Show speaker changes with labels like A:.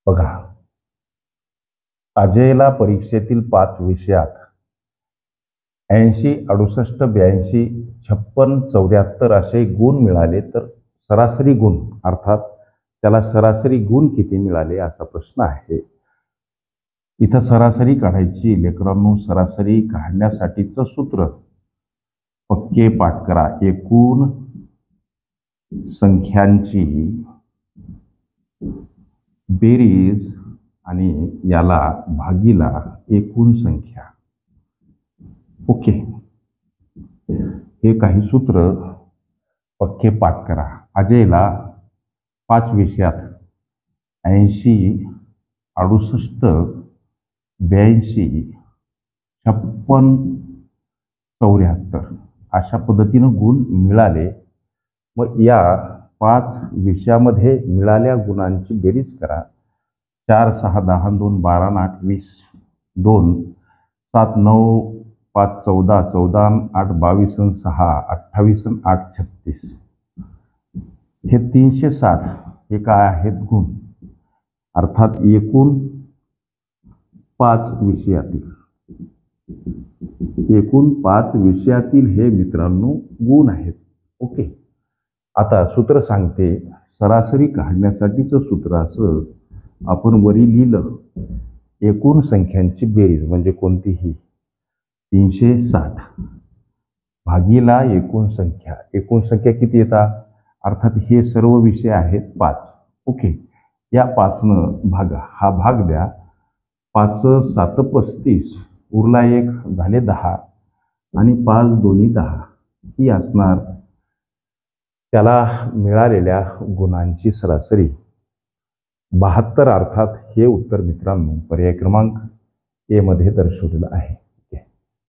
A: बघा, अजयला परीक्षेतील 5 विषयात 80, 68, 82, 56, 74 असे गुण मिळाले, तर सरासरी गुण अर्थात त्याला सरासरी गुण किती मिळाले असा प्रश्न आहे. इथं सरासरी काढायची लेकरांनो. सरासरी काढण्यासाठीचं सूत्र पक्के पाठ करा. एकूण संख्यांची बेरीज आणि याला भागीला एकूण संख्या. ओके, हे काही सूत्र पक्के पाठ करा. अजयला 5 विषयात 80, 68, 82, 56, 74 अशा पद्धतीनं गुण मिळाले. मग या 5 विषयामध्ये मिळाल्या गुणांची बेरीज करा. 4, 6, 10, 2, 12, 8, 20, 2, 7, 9, 5, 14, 14, 8, 22, 6, 28, 8, 36. हे 360 हे काय आहेत गुण, अर्थात एकूण 5 विषयातील हे मित्रांनो गुण आहेत. ओके, आता सूत्र सांगते. सरासरी काढण्यासाठीचं सूत्र असं आपण वरी लिहिलं. एकूण संख्यांची बेरीज म्हणजे कोणतीही 360 भागीला एकूण संख्या. एकूण संख्या किती येतात, अर्थात हे सर्व विषय आहेत 5. ओके, या 5नं भागा. हा भाग द्या. 5 7 35, उरला 1 झाले 10 आणि 5 दोन्ही 10 ही असणार त्याला मिळालेल्या गुणांची सरासरी. 72 अर्थात हे उत्तर मित्रांनो पर्याय क्रमांक ए मध्ये दर्शवलेलं आहे.